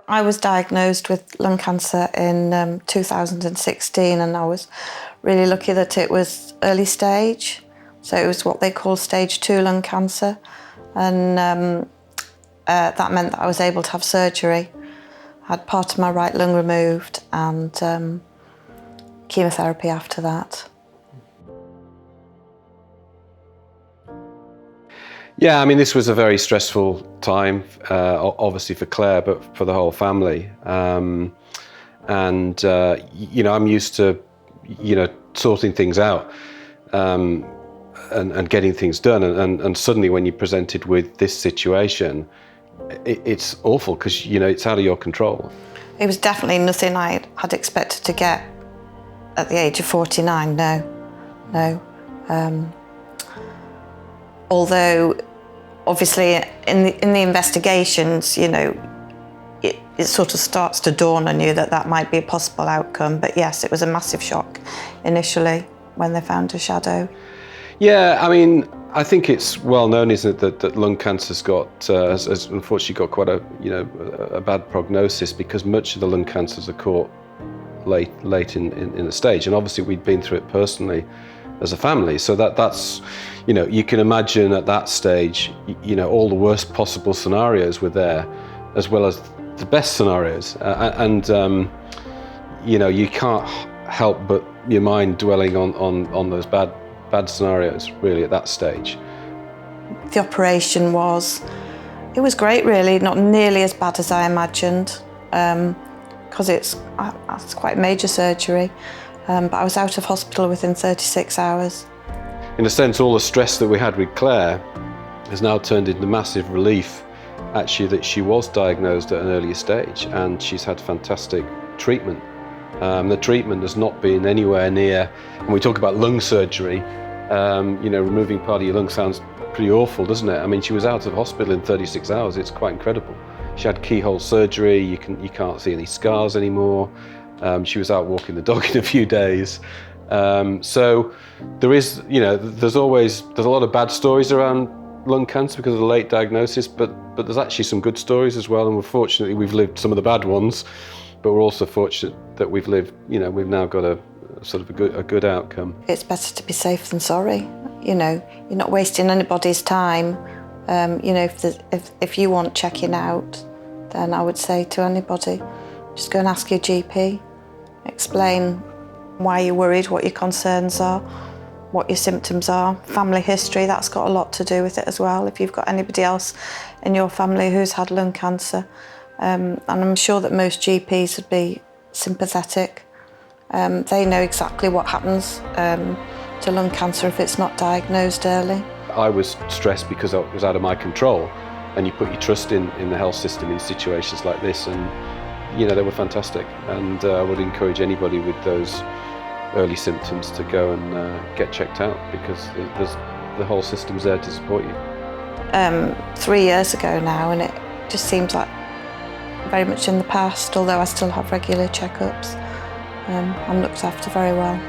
I was diagnosed with lung cancer in 2016, and I was really lucky that it was early stage. So it was what they call stage 2 lung cancer, and that meant that I was able to have surgery. I had part of my right lung removed and chemotherapy after that. Yeah, I mean, this was a very stressful time, obviously for Claire, but for the whole family. You know, I'm used to, you know, sorting things out and getting things done. And suddenly when you're presented with this situation, it's awful because, you know, it's out of your control. It was definitely nothing I had expected to get at the age of 49, no. Although, obviously, in the investigations, you know, it sort of starts to dawn on you that that might be a possible outcome. But yes, it was a massive shock initially when they found a shadow. Yeah, I mean, I think it's well known, isn't it, that lung cancer's got, has unfortunately got quite a, you know, a bad prognosis because much of the lung cancers are caught late in the stage. And obviously we'd been through it personally as a family. So that's, you know, you can imagine at that stage, you know, all the worst possible scenarios were there, as well as the best scenarios. You know, you can't help but your mind dwelling on those bad scenarios, really, at that stage. The operation was great, really, not nearly as bad as I imagined, because it's quite major surgery. But I was out of hospital within 36 hours. In a sense, all the stress that we had with Claire has now turned into massive relief, actually, that she was diagnosed at an earlier stage and she's had fantastic treatment. The treatment has not been anywhere near, when we talk about lung surgery, you know, removing part of your lung sounds pretty awful, doesn't it? I mean, she was out of hospital in 36 hours, it's quite incredible. She had keyhole surgery, you can't see any scars anymore. She was out walking the dog in a few days. So there is, you know, there's a lot of bad stories around lung cancer because of the late diagnosis, but there's actually some good stories as well, and we've lived some of the bad ones, but we're also fortunate that we've lived, you know, we've now got a sort of a good outcome. It's better to be safe than sorry. You know, you're not wasting anybody's time. You know, if you want checking out, then I would say to anybody, just go and ask your GP. Explain why you're worried, what your concerns are, what your symptoms are. Family history, that's got a lot to do with it as well. If you've got anybody else in your family who's had lung cancer, and I'm sure that most GPs would be sympathetic. They know exactly what happens to lung cancer if it's not diagnosed early. I was stressed because it was out of my control, and you put your trust in the health system in situations like this, and you know, they were fantastic, and I would encourage anybody with those early symptoms to go and get checked out, because the whole system's there to support you. 3 years ago now, and it just seems like very much in the past, although I still have regular checkups. I'm looked after very well.